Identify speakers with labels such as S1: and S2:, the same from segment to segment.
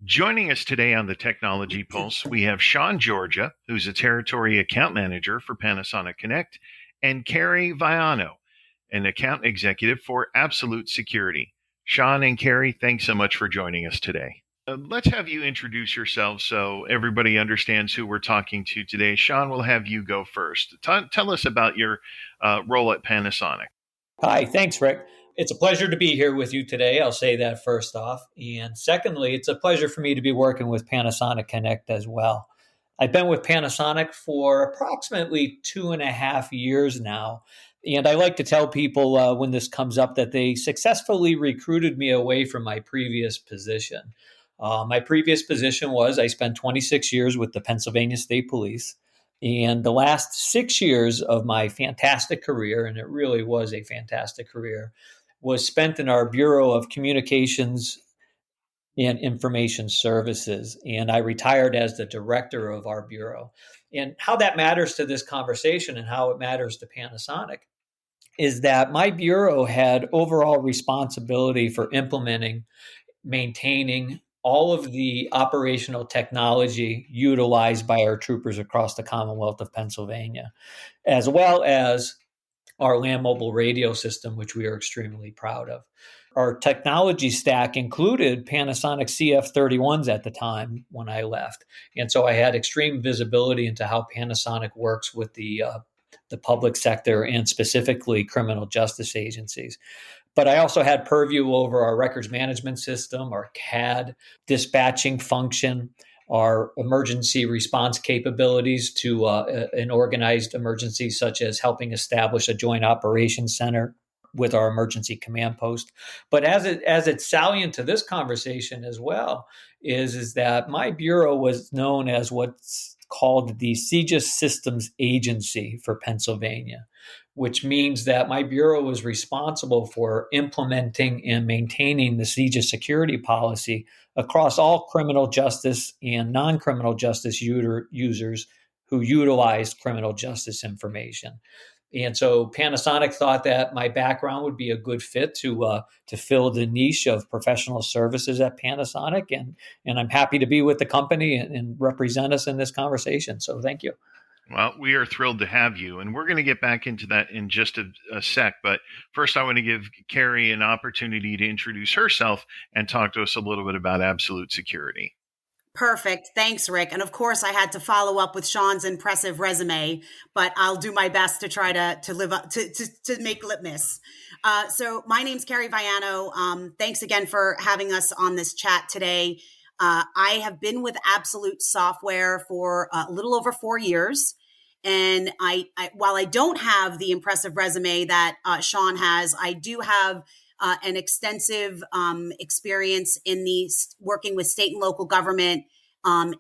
S1: Joining us today on the Technology Pulse, we have Sean Georgia, who's a territory account manager for Panasonic Connect, and Carrie Vaiano, an account executive for Absolute Security. Sean and Carrie, thanks so much for joining us today. Let's have you introduce yourselves so everybody understands who we're talking to today. Sean, we'll have you go first. Tell us about your role at Panasonic.
S2: Hi, thanks, Rick. It's a pleasure to be here with you today. I'll say that first off. And secondly, it's a pleasure for me to be working with Panasonic Connect as well. I've been with Panasonic for approximately 2.5 years now. And I like to tell people when this comes up that they successfully recruited me away from my previous position. My previous position was I spent 26 years with the Pennsylvania State Police. And the last 6 years of my fantastic career, and it really was a fantastic career, was spent in our Bureau of Communications and Information Services. And I retired as the director of our bureau. And how that matters to this conversation and how it matters to Panasonic is that my bureau had overall responsibility for implementing, maintaining all of the operational technology utilized by our troopers across the Commonwealth of Pennsylvania, as well as our land mobile radio system, which we are extremely proud of. Our technology stack included Panasonic CF31s at the time when I left. And so I had extreme visibility into how Panasonic works with the public sector and specifically criminal justice agencies. But I also had purview over our records management system, our CAD dispatching function, our emergency response capabilities to an organized emergency, such as helping establish a joint operations center with our emergency command post. But as it's salient to this conversation as well, is that my bureau was known as what's called the CJIS Systems Agency for Pennsylvania, which means that my bureau was responsible for implementing and maintaining the CJIS security policy across all criminal justice and non-criminal justice users who utilized criminal justice information. And so Panasonic thought that my background would be a good fit to fill the niche of professional services at Panasonic. And I'm happy to be with the company and represent us in this conversation. So thank you.
S1: Well, we are thrilled to have you, and we're going to get back into that in just a sec. But first, I want to give Carrie an opportunity to introduce herself and talk to us a little bit about Absolute Security.
S3: Perfect. Thanks, Rick. And of course, I had to follow up with Sean's impressive resume, but I'll do my best to try to live up to make litmus. So my name's Carrie Vaiano. Thanks again for having us on this chat today. I have been with Absolute Software for a little over 4 years. And I while I don't have the impressive resume that Sean has, I do have an extensive experience in working with state and local government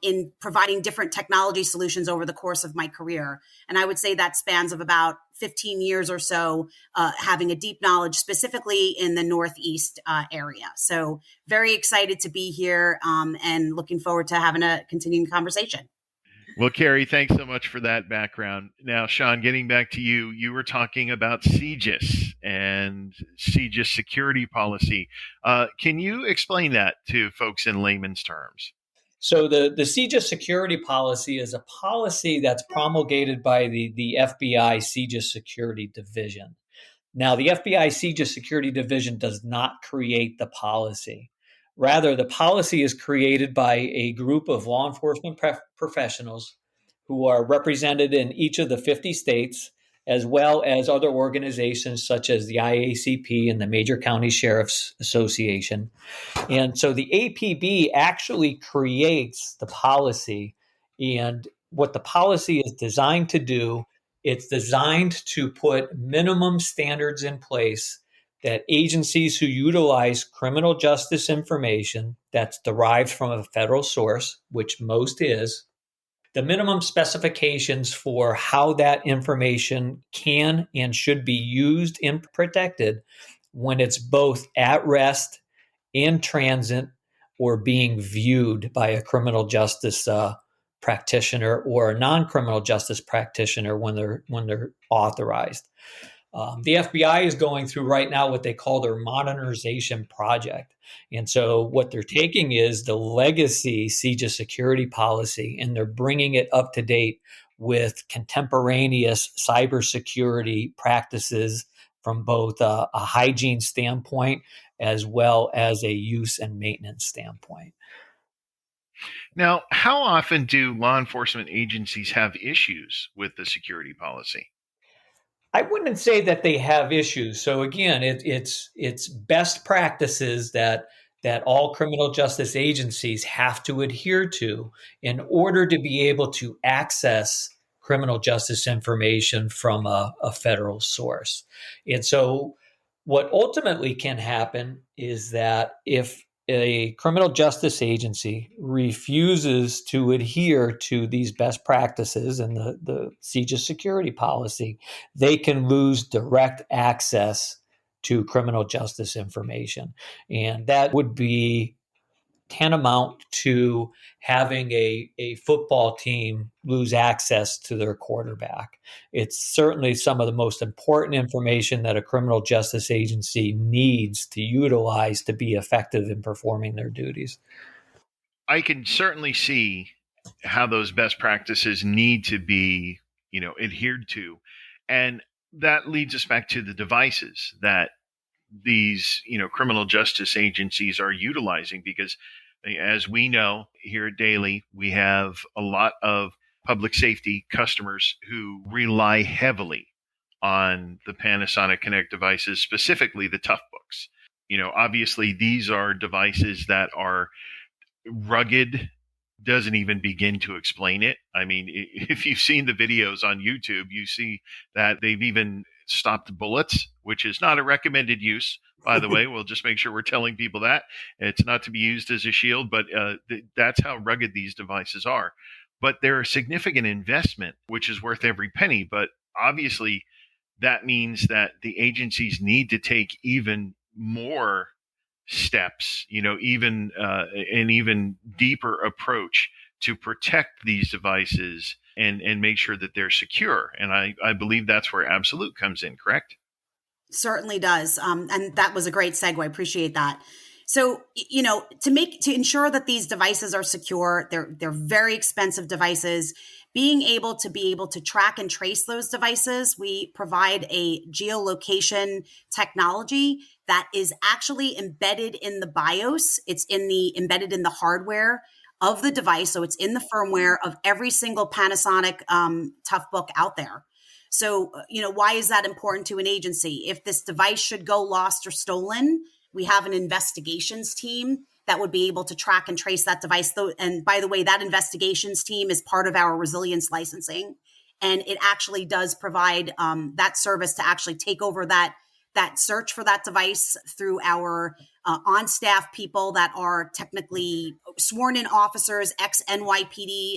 S3: in providing different technology solutions over the course of my career. And I would say that spans of about 15 years or so, having a deep knowledge specifically in the Northeast area. So very excited to be here and looking forward to having a continuing conversation.
S1: Well, Carrie, thanks so much for that background. Now, Sean, getting back to you, you were talking about CJIS and CJIS security policy. Can you explain that to folks in layman's terms?
S2: So the CJIS security policy is a policy that's promulgated by the FBI CJIS Security Division. Now, the FBI CJIS Security Division does not create the policy. Rather, the policy is created by a group of law enforcement professionals who are represented in each of the 50 states, as well as other organizations such as the IACP and the Major County Sheriff's Association. And so the APB actually creates the policy. And what the policy is designed to do, it's designed to put minimum standards in place that agencies who utilize criminal justice information that's derived from a federal source, which most is, the minimum specifications for how that information can and should be used and protected when it's both at rest, in transit, or being viewed by a criminal justice practitioner or a non-criminal justice practitioner when they're authorized. The FBI is going through right now what they call their modernization project. And so what they're taking is the legacy CJIS security policy, and they're bringing it up to date with contemporaneous cybersecurity practices from both a hygiene standpoint as well as a use and maintenance standpoint.
S1: Now, how often do law enforcement agencies have issues with the security policy?
S2: I wouldn't say that they have issues. So again, it's best practices that all criminal justice agencies have to adhere to in order to be able to access criminal justice information from a federal source. And so what ultimately can happen is that if a criminal justice agency refuses to adhere to these best practices and the CJIS security policy, they can lose direct access to criminal justice information. And that would be tantamount to having a football team lose access to their quarterback. It's certainly some of the most important information that a criminal justice agency needs to utilize to be effective in performing their duties.
S1: I can certainly see how those best practices need to be, adhered to. And that leads us back to the devices that these, criminal justice agencies are utilizing, because as we know here at DALY, we have a lot of public safety customers who rely heavily on the Panasonic Connect devices, specifically the Tough Books. Obviously these are devices that are rugged, doesn't even begin to explain it. I mean, if you've seen the videos on YouTube, you see that they've even stopped bullets, which is not a recommended use, by the way. We'll just make sure we're telling people that it's not to be used as a shield, but that's how rugged these devices are. But they're a significant investment, which is worth every penny. But obviously, that means that the agencies need to take even more steps, even an even deeper approach to protect these devices and make sure that they're secure. And I believe that's where Absolute comes in, correct?
S3: Certainly does. And that was a great segue. Appreciate that. So, to ensure that these devices are secure, they're very expensive devices. Being able to track and trace those devices, we provide a geolocation technology that is actually embedded in the BIOS. It's embedded in the hardware of the device. So it's in the firmware of every single Panasonic Tough Book out there. So, why is that important to an agency? If this device should go lost or stolen, we have an investigations team that would be able to track and trace that device. And by the way, that investigations team is part of our resilience licensing. And it actually does provide that service to actually take over that search for that device through our on-staff people that are technically sworn-in officers, ex-NYPD,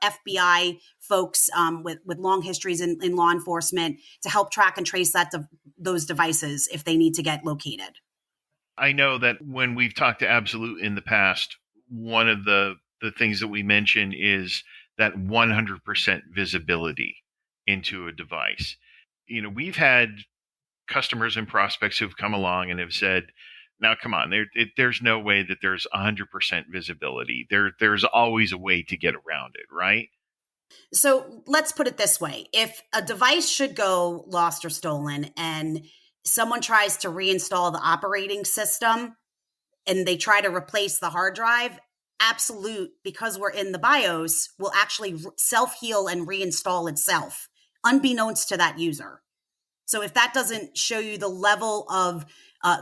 S3: FBI folks with long histories in law enforcement to help track and trace those devices if they need to get located.
S1: I know that when we've talked to Absolute in the past, one of the things that we mention is that 100% visibility into a device. We've had customers and prospects who've come along and have said, now, come on, there's no way that there's 100% visibility. There's always a way to get around it, right?
S3: So let's put it this way. If a device should go lost or stolen and someone tries to reinstall the operating system and they try to replace the hard drive, Absolute, because we're in the BIOS, will actually self-heal and reinstall itself, unbeknownst to that user. So if that doesn't show you the level of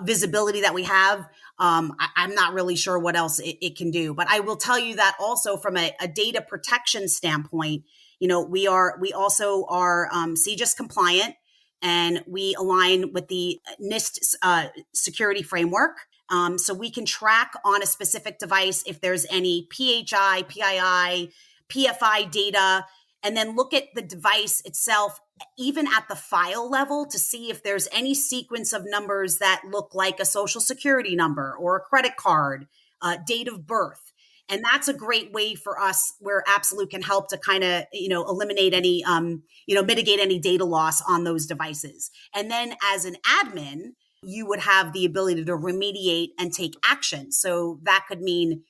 S3: visibility that we have, I'm not really sure what else it can do. But I will tell you that also from a data protection standpoint, we also are CJIS compliant, and we align with the NIST security framework. So we can track on a specific device if there's any PHI, PII, PFI data, and then look at the device itself, even at the file level, to see if there's any sequence of numbers that look like a social security number or a credit card, date of birth. And that's a great way for us where Absolute can help to kind of, eliminate any, mitigate any data loss on those devices. And then as an admin, you would have the ability to remediate and take action. So that could mean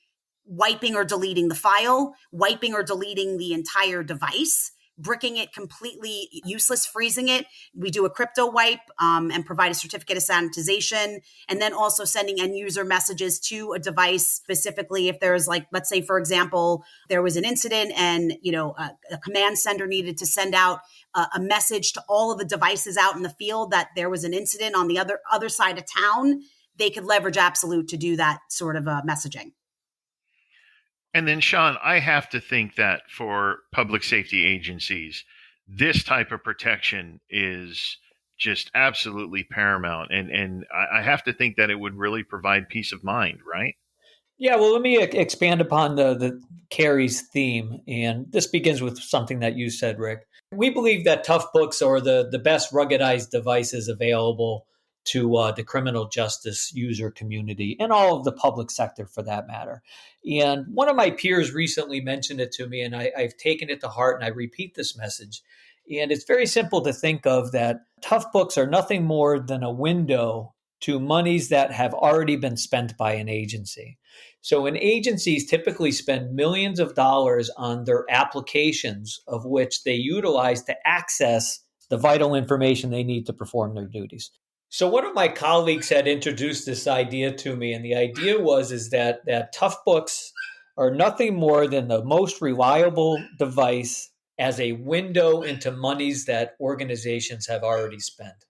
S3: wiping or deleting the file, wiping or deleting the entire device, bricking it completely useless, freezing it. We do a crypto wipe and provide a certificate of sanitization, and then also sending end user messages to a device specifically if there's let's say, for example, there was an incident and, a command sender needed to send out a message to all of the devices out in the field that there was an incident on the other side of town. They could leverage Absolute to do that sort of messaging.
S1: And then, Sean, I have to think that for public safety agencies, this type of protection is just absolutely paramount. And I have to think that it would really provide peace of mind, right?
S2: Yeah, well, let me expand upon the Carrie's theme. And this begins with something that you said, Rick. We believe that tough books are the best ruggedized devices available to the criminal justice user community and all of the public sector for that matter. And one of my peers recently mentioned it to me, and I've taken it to heart, and I repeat this message. And it's very simple to think of that tough books are nothing more than a window to monies that have already been spent by an agency. So when agencies typically spend millions of dollars on their applications of which they utilize to access the vital information they need to perform their duties. So one of my colleagues had introduced this idea to me, and the idea is that tough books are nothing more than the most reliable device as a window into monies that organizations have already spent.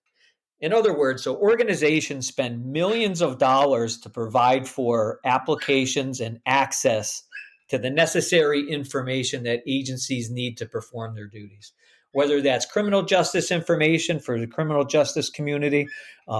S2: In other words, so organizations spend millions of dollars to provide for applications and access to the necessary information that agencies need to perform their duties. Whether that's criminal justice information for the criminal justice community,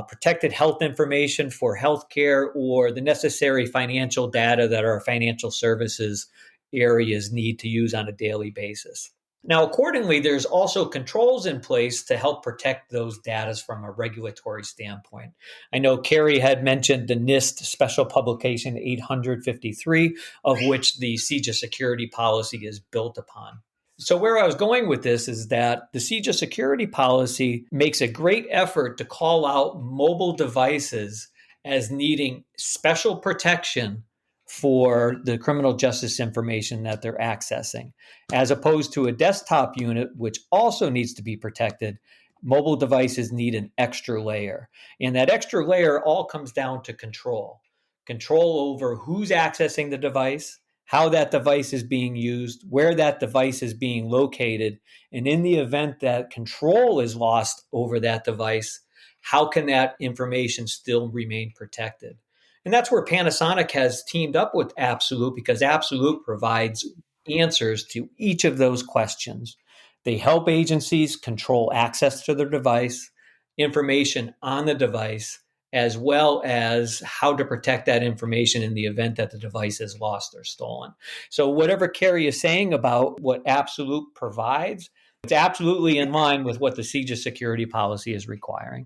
S2: protected health information for healthcare, or the necessary financial data that our financial services areas need to use on a daily basis. Now, accordingly, there's also controls in place to help protect those data from a regulatory standpoint. I know Carrie had mentioned the NIST Special Publication 853, of which the CJIS security policy is built upon. So where I was going with this is that the CJIS security policy makes a great effort to call out mobile devices as needing special protection for the criminal justice information that they're accessing. As opposed to a desktop unit, which also needs to be protected, mobile devices need an extra layer. And that extra layer all comes down to control. Control over who's accessing the device, how that device is being used, where that device is being located, and in the event that control is lost over that device, how can that information still remain protected? And that's where Panasonic has teamed up with Absolute, because Absolute provides answers to each of those questions. They help agencies control access to their device, information on the device, as well as how to protect that information in the event that the device is lost or stolen. So whatever Carrie is saying about what Absolute provides, it's absolutely in line with what the CJIS security policy is requiring.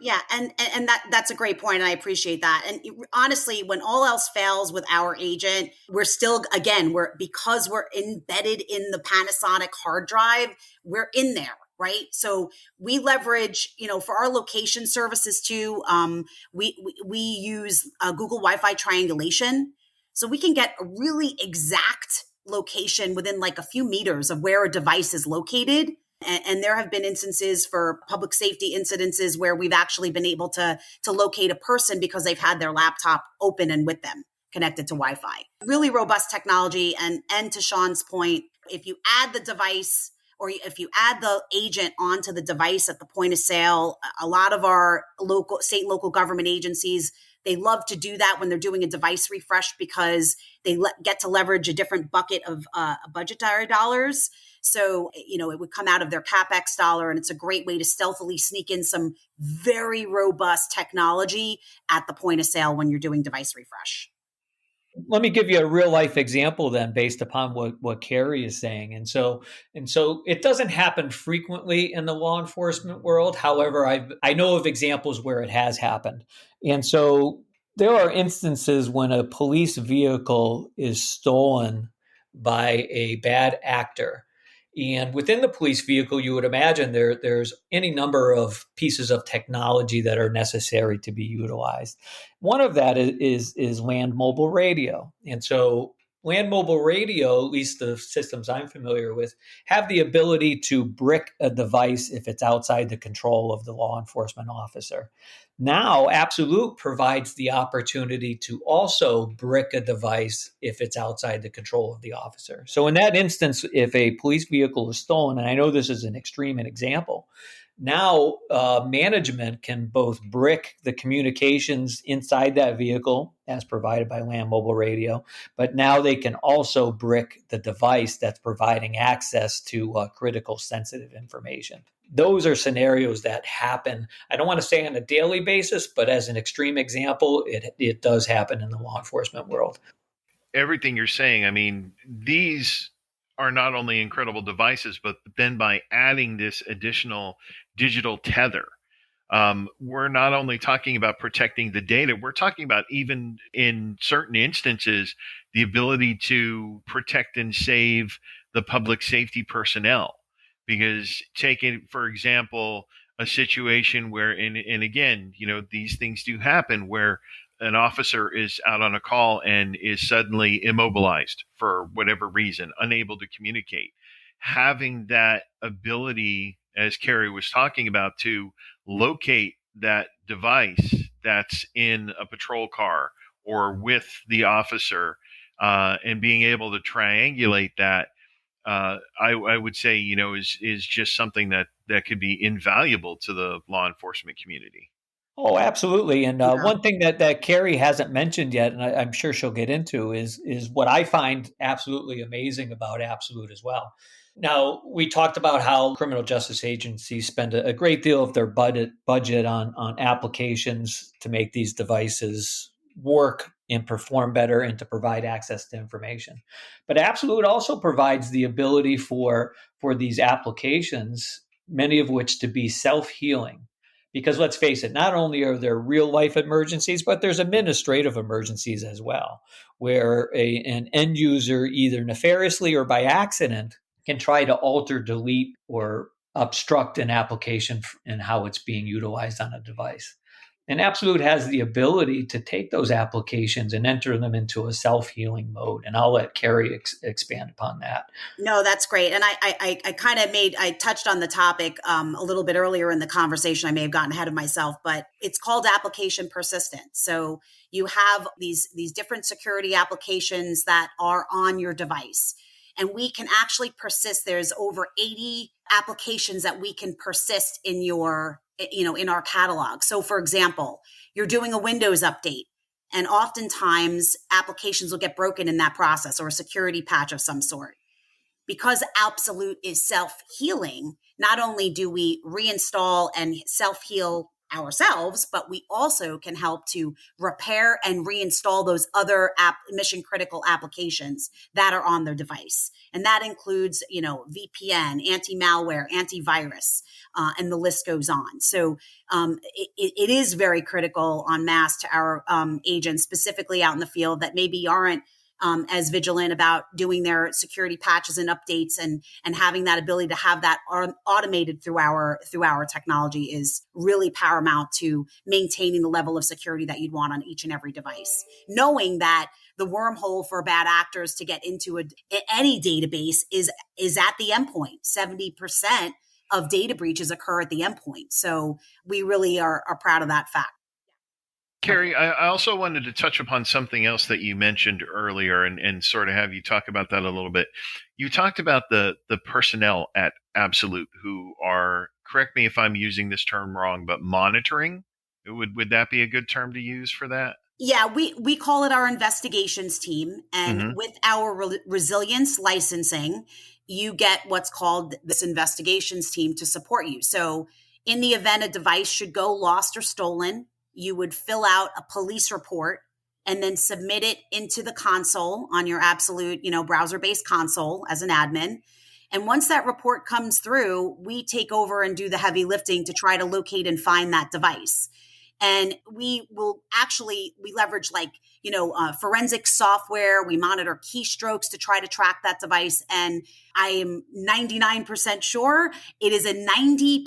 S3: Yeah, and that's a great point, and I appreciate that. And honestly, when all else fails with our agent, we're still, again, because we're embedded in the Panasonic hard drive, we're in there, right? So we leverage, for our location services too. We use Google Wi-Fi triangulation, so we can get a really exact location within like a few meters of where a device is located. And there have been instances for public safety incidences where we've actually been able to locate a person because they've had their laptop open and with them connected to Wi-Fi. Really robust technology. And to Sean's point, if you add the device or if you add the agent onto the device at the point of sale, a lot of our state and local government agencies, they love to do that when they're doing a device refresh because they get to leverage a different bucket of budgetary dollars. So, it would come out of their CapEx dollar, and it's a great way to stealthily sneak in some very robust technology at the point of sale when you're doing device refresh.
S2: Let me give you a real life example then based upon what Carrie is saying. And so it doesn't happen frequently in the law enforcement world. However, I know of examples where it has happened. And so There are instances when a police vehicle is stolen by a bad actor. And within the police vehicle, you would imagine there's any number of pieces of technology that are necessary to be utilized. One of that is land mobile radio. And so land mobile radio, at least the systems I'm familiar with, have the ability to brick a device if it's outside the control of the law enforcement officer. Now, Absolute provides the opportunity to also brick a device if it's outside the control of the officer. So, in that instance, if a police vehicle is stolen, and I know this is an extreme example, now management can both brick the communications inside that vehicle as provided by land mobile radio, but now they can also brick the device that's providing access to critical sensitive information. Those are scenarios that happen. I don't want to say on a daily basis, but as an extreme example, it does happen in the law enforcement world.
S1: Everything you're saying, I mean, these are not only incredible devices, but then by adding this additional digital tether, we're not only talking about protecting the data, we're talking about, even in certain instances, the ability to protect and save the public safety personnel. Because taking, for example, a situation where, and again, these things do happen, where an officer is out on a call and is suddenly immobilized for whatever reason, unable to communicate. Having that ability, as Carrie was talking about, to locate that device that's in a patrol car or with the officer, and being able to triangulate that, I would say, is just something that could be invaluable to the law enforcement community.
S2: Oh, absolutely. And
S3: Yeah.
S2: one thing that Carrie hasn't mentioned yet, and I'm sure she'll get into, is what I find absolutely amazing about Absolute as well. Now, we talked about how criminal justice agencies spend a great deal of their budget on applications to make these devices work and perform better and to provide access to information. But Absolute also provides the ability for these applications, many of which to be self-healing. Because let's face it, not only are there real life emergencies, but there's administrative emergencies as well, where an end user, either nefariously or by accident, can try to alter, delete, or obstruct an application and how it's being utilized on a device. And Absolute has the ability to take those applications and enter them into a self-healing mode. And I'll let Carrie expand upon that.
S3: No, that's great. And I touched on the topic a little bit earlier in the conversation. I may have gotten ahead of myself, but it's called application persistence. So you have these different security applications that are on your device. And we can actually persist. There's over 80 applications that we can persist in in our catalog. So for example, you're doing a Windows update, and oftentimes applications will get broken in that process, or a security patch of some sort. Because Absolute is self-healing, not only do we reinstall and self-heal ourselves, but we also can help to repair and reinstall those other mission critical applications that are on their device. And that includes, VPN, anti-malware, antivirus, and the list goes on. So it is very critical en masse to our agents, specifically out in the field, that maybe aren't as vigilant about doing their security patches and updates, and having that ability to have that automated through our technology is really paramount to maintaining the level of security that you'd want on each and every device. Knowing that the wormhole for bad actors to get into any database is at the endpoint. 70% of data breaches occur at the endpoint. So we really are proud of that fact.
S1: Carrie, I also wanted to touch upon something else that you mentioned earlier, and sort of have you talk about that a little bit. You talked about the personnel at Absolute who are, correct me if I'm using this term wrong, but monitoring. Would that be a good term to use for that?
S3: Yeah, we call it our investigations team. And with our resilience licensing, you get what's called this investigations team to support you. So in the event a device should go lost or stolen, you would fill out a police report and then submit it into the console on your Absolute, browser-based console as an admin. And once that report comes through, we take over and do the heavy lifting to try to locate and find that device. And we leverage forensic software. We monitor keystrokes to try to track that device. And I am 99% sure it is a 90%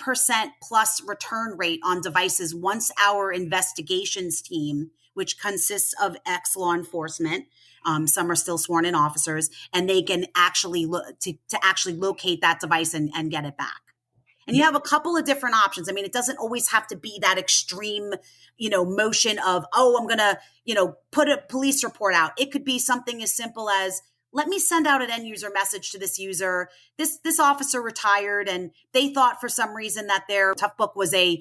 S3: plus return rate on devices once our investigations team, which consists of ex-law enforcement, some are still sworn in officers, and they can actually actually locate that device and get it back. And you have a couple of different options. I mean, it doesn't always have to be that extreme, motion of, oh, I'm going to, put a police report out. It could be something as simple as, let me send out an end user message to this user. This officer retired and they thought for some reason that their tough book was a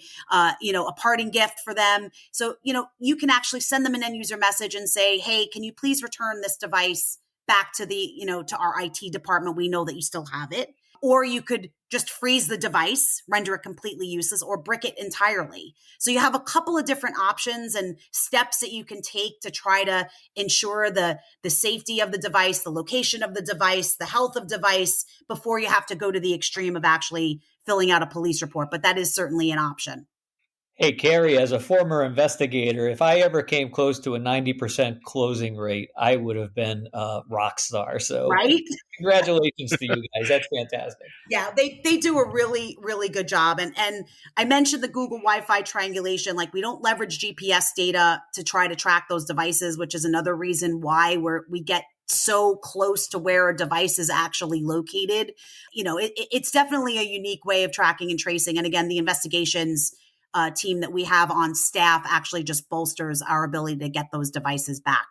S3: parting gift for them. So, you can actually send them an end user message and say, hey, can you please return this device back to to our IT department? We know that you still have it. Or you could just freeze the device, render it completely useless, or brick it entirely. So you have a couple of different options and steps that you can take to try to ensure the safety of the device, the location of the device, the health of device, before you have to go to the extreme of actually filling out a police report. But that is certainly an option.
S2: Hey, Carrie, as a former investigator, if I ever came close to a 90% closing rate, I would have been a rock star. So
S3: right?
S2: Congratulations to you guys. That's fantastic.
S3: Yeah, they do a really, really good job. And I mentioned the Google Wi-Fi triangulation. Like, we don't leverage GPS data to try to track those devices, which is another reason why we get so close to where a device is actually located. It's definitely a unique way of tracking and tracing. And again, the investigations team that we have on staff actually just bolsters our ability to get those devices back.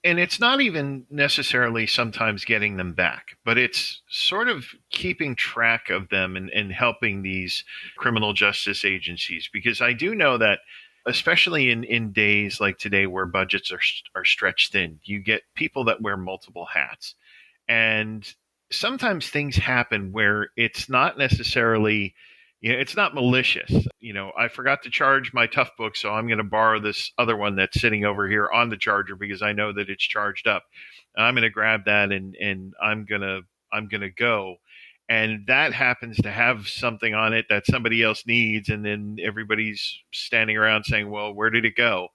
S1: And it's not even necessarily sometimes getting them back, but it's sort of keeping track of them and helping these criminal justice agencies. Because I do know that, especially in days like today where budgets are stretched thin, you get people that wear multiple hats. And sometimes things happen where it's not necessarily, it's not malicious. I forgot to charge my tough book, so I'm going to borrow this other one that's sitting over here on the charger because I know that it's charged up. And I'm going to grab that and I'm going to go. And that happens to have something on it that somebody else needs. And then everybody's standing around saying, well, where did it go?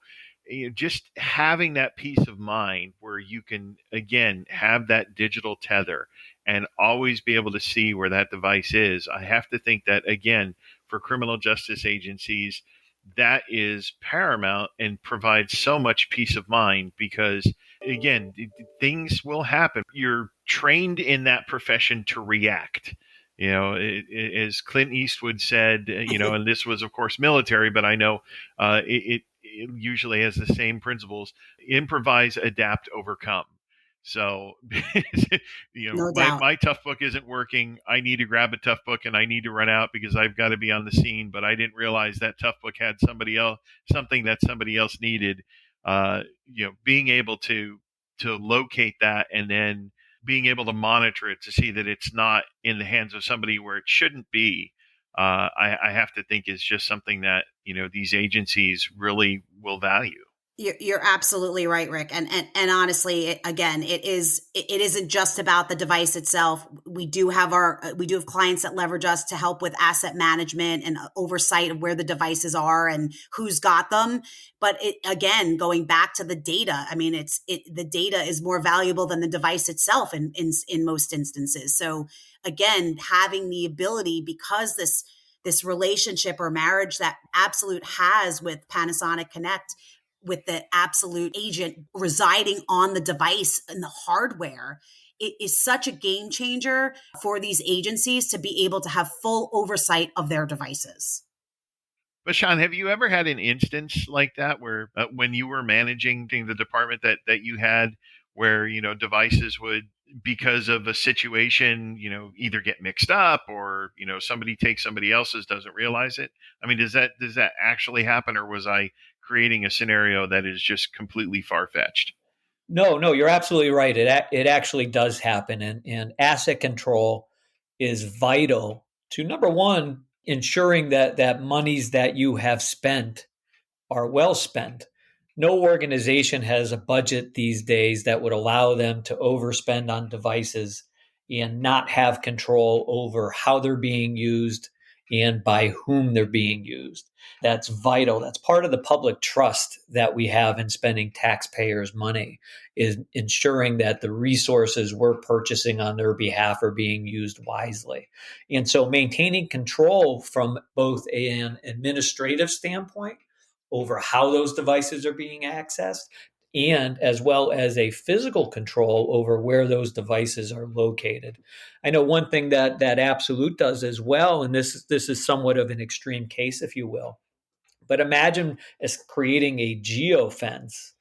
S1: Just having that peace of mind where you can, again, have that digital tether and always be able to see where that device is. I have to think that, again, for criminal justice agencies, that is paramount and provides so much peace of mind because, again, things will happen. You're trained in that profession to react. As Clint Eastwood said, and this was, of course, military, but I know it usually has the same principles: improvise, adapt, overcome. So,
S3: No doubt.
S1: my tough book isn't working. I need to grab a tough book and I need to run out because I've got to be on the scene. But I didn't realize that tough book had something that somebody else needed. Being able to locate that and then being able to monitor it to see that it's not in the hands of somebody where it shouldn't be. I have to think is just something that, these agencies really will value.
S3: You're absolutely right, Rick. And honestly, it isn't just about the device itself. We do have clients that leverage us to help with asset management and oversight of where the devices are and who's got them. But going back to the data, I mean, the data is more valuable than the device itself in most instances. So again, having the ability, because this relationship or marriage that Absolute has with Panasonic Connect, with the Absolute agent residing on the device and the hardware, it is such a game changer for these agencies to be able to have full oversight of their devices.
S1: But Sean, have you ever had an instance like that where when you were managing the department that you had where, devices would, because of a situation, either get mixed up or, somebody takes somebody else's, doesn't realize it? I mean, does that actually happen, or was I creating a scenario that is just completely far-fetched?
S2: No, you're absolutely right. It actually does happen. And asset control is vital to, number one, ensuring that monies that you have spent are well spent. No organization has a budget these days that would allow them to overspend on devices and not have control over how they're being used and by whom they're being used. That's vital. That's part of the public trust that we have in spending taxpayers' money, is ensuring that the resources we're purchasing on their behalf are being used wisely. And so maintaining control from both an administrative standpoint over how those devices are being accessed, and as well as a physical control over where those devices are located. I know one thing that Absolute does as well, and this is somewhat of an extreme case, if you will, but imagine as creating a geofence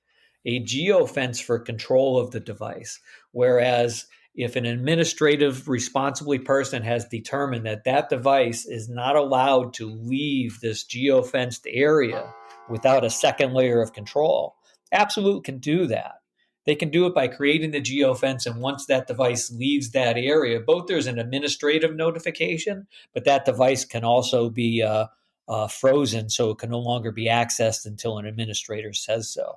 S2: for control of the device. Whereas if an administrative responsibly person has determined that that device is not allowed to leave this geofenced area without a second layer of control, Absolute can do that. They can do it by creating the geofence, and once that device leaves that area, both there's an administrative notification, but that device can also be frozen, so it can no longer be accessed until an administrator says so.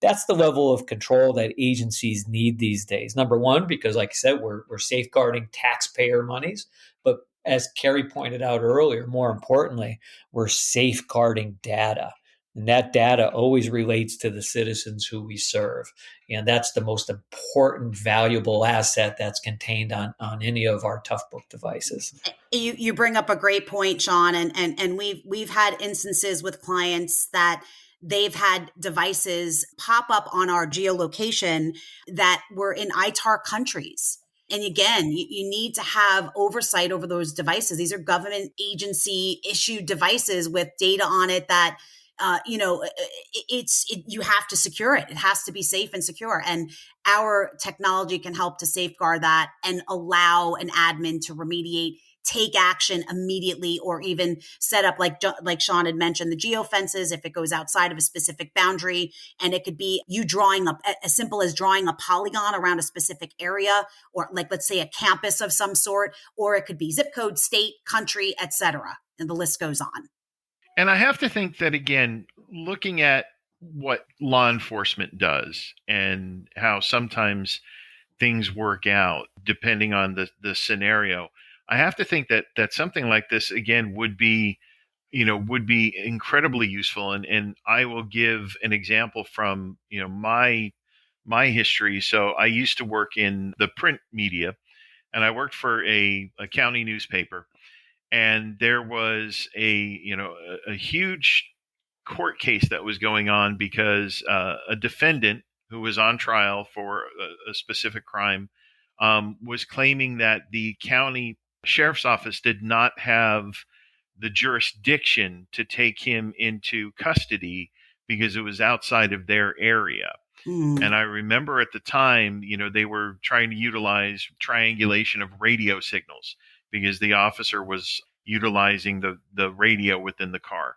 S2: That's the level of control that agencies need these days. Number one, because like I said, we're safeguarding taxpayer monies, but as Carrie pointed out earlier, more importantly, we're safeguarding data. And that data always relates to the citizens who we serve. And that's the most important, valuable asset that's contained on any of our Toughbook devices.
S3: You bring up a great point, Sean, and we've had instances with clients that they've had devices pop up on our geolocation that were in ITAR countries. And again, you need to have oversight over those devices. These are government agency issued devices with data on it that you have to secure it. It has to be safe and secure. And our technology can help to safeguard that and allow an admin to remediate, take action immediately, or even set up, like Sean had mentioned, the geofences if it goes outside of a specific boundary. And it could be you drawing up as simple as drawing a polygon around a specific area, or like, let's say, a campus of some sort, or it could be zip code, state, country, etc. And the list goes on.
S1: And I have to think that, again, looking at what law enforcement does and how sometimes things work out depending on the scenario, I have to think that something like this, again, would be incredibly useful. And I will give an example from, my history. So I used to work in the print media, and I worked for a county newspaper. And there was a huge court case that was going on because a defendant who was on trial for a specific crime was claiming that the county sheriff's office did not have the jurisdiction to take him into custody because it was outside of their area. And I remember at the time, they were trying to utilize triangulation of radio signals because the officer was utilizing the radio within the car.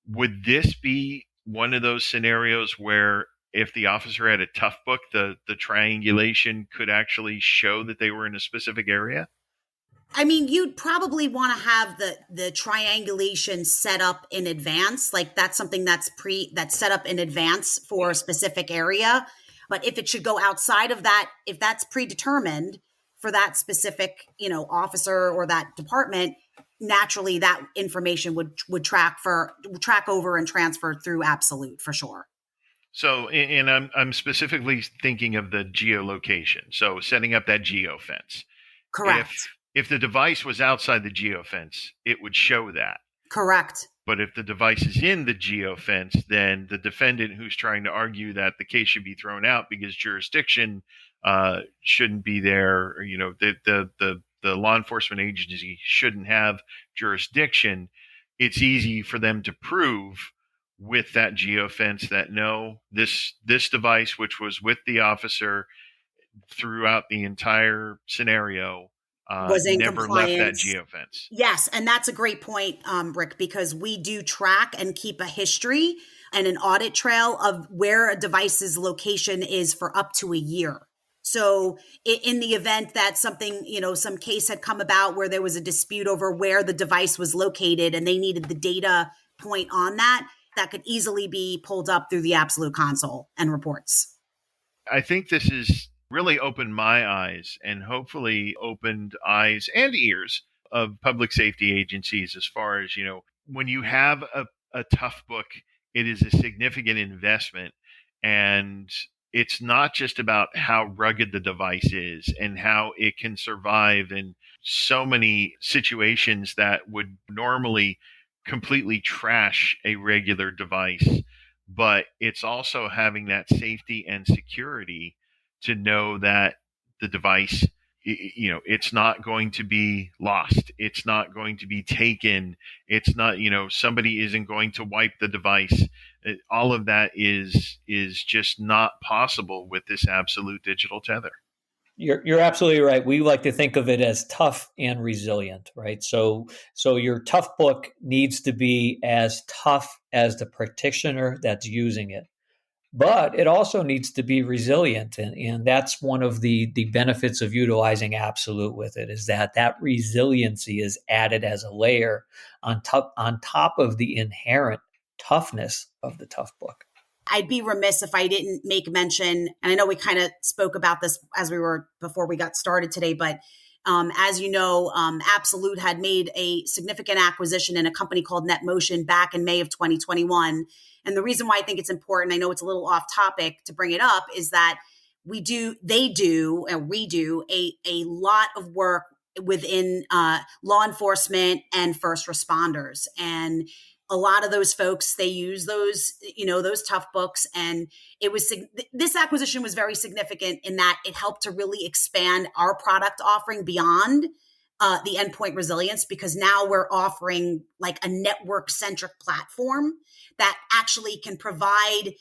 S1: Would this be one of those scenarios where if the officer had a Toughbook, the triangulation could actually show that they were in a specific area?
S3: I mean, you'd probably want to have the triangulation set up in advance. Like that's something that's set up in advance for a specific area. But if it should go outside of that, if that's predetermined for that specific, officer or that department, naturally that information would track over and transfer through Absolute for sure.
S1: So, and I'm specifically thinking of the geolocation. So setting up that geofence.
S3: Correct.
S1: If the device was outside the geofence, it would show that.
S3: Correct.
S1: But if the device is in the geofence, then the defendant who's trying to argue that the case should be thrown out because jurisdiction shouldn't be there, or, the law enforcement agency shouldn't have jurisdiction, it's easy for them to prove with that geofence that no, this device, which was with the officer throughout the entire scenario,
S3: was in
S1: never
S3: compliance.
S1: left that geofence.
S3: Yes, and that's a great point, Rick, because we do track and keep a history and an audit trail of where a device's location is for up to a year. So in the event that something, some case had come about where there was a dispute over where the device was located and they needed the data point on that could easily be pulled up through the Absolute console and reports.
S1: I think this has really opened my eyes and hopefully opened eyes and ears of public safety agencies as far as, when you have a tough book, it is a significant investment. And it's not just about how rugged the device is and how it can survive in so many situations that would normally completely trash a regular device, but it's also having that safety and security to know that the device, it's not going to be lost, it's not going to be taken, it's not, somebody isn't going to wipe the device. All of that is just not possible with this absolute digital tether.
S2: You're absolutely right. We like to think of it as tough and resilient, right? So your tough book needs to be as tough as the practitioner that's using it, but it also needs to be resilient, and that's one of the benefits of utilizing Absolute with it, is that resiliency is added as a layer on top of the inherent toughness of the tough book.
S3: I'd be remiss if I didn't make mention, and I know we kind of spoke about this before we got started today, but as you know, Absolute had made a significant acquisition in a company called NetMotion back in May of 2021. And the reason why I think it's important, I know it's a little off topic to bring it up, is that we do a lot of work within law enforcement and first responders. And a lot of those folks, they use those tough books. And this acquisition was very significant in that it helped to really expand our product offering beyond the endpoint resilience, because now we're offering like a network centric platform that actually can provide,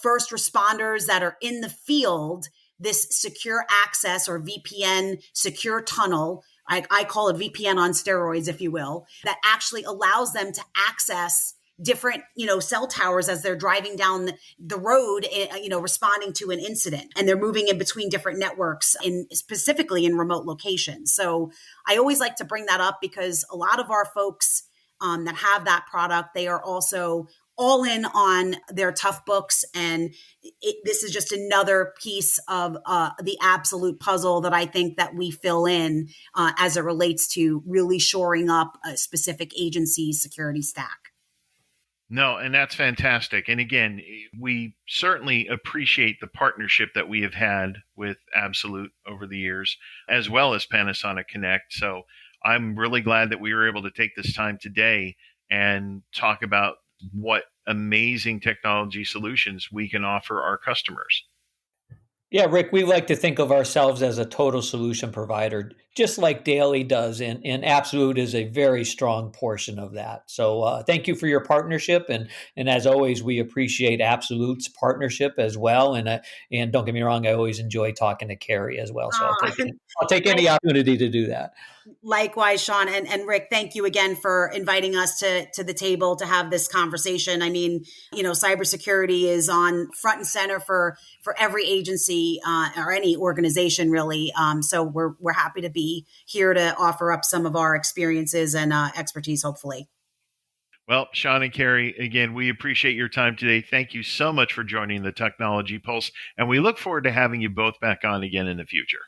S3: first responders that are in the field, this secure access or VPN secure tunnel. I call it VPN on steroids, if you will, that actually allows them to access different, cell towers as they're driving down the road, responding to an incident, and they're moving in between different networks specifically in remote locations. So I always like to bring that up because a lot of our folks that have that product, they are also all in on their tough books. And this is just another piece of the Absolute puzzle that I think that we fill in as it relates to really shoring up a specific agency's security stack.
S1: No, and that's fantastic. And again, we certainly appreciate the partnership that we have had with Absolute over the years, as well as Panasonic Connect. So I'm really glad that we were able to take this time today and talk about what amazing technology solutions we can offer our customers.
S2: Yeah, Rick, we like to think of ourselves as a total solution provider, just like DALY does, and Absolute is a very strong portion of that. So thank you for your partnership, and as always, we appreciate Absolute's partnership as well. And don't get me wrong, I always enjoy talking to Carrie as well. So I'll take any opportunity to do that.
S3: Likewise, Sean and Rick, thank you again for inviting us to the table to have this conversation. I mean, cybersecurity is on front and center for every agency or any organization, really. So we're happy to be here to offer up some of our experiences and expertise, hopefully.
S1: Well, Sean and Carrie, again, we appreciate your time today. Thank you so much for joining the Technology Pulse, and we look forward to having you both back on again in the future.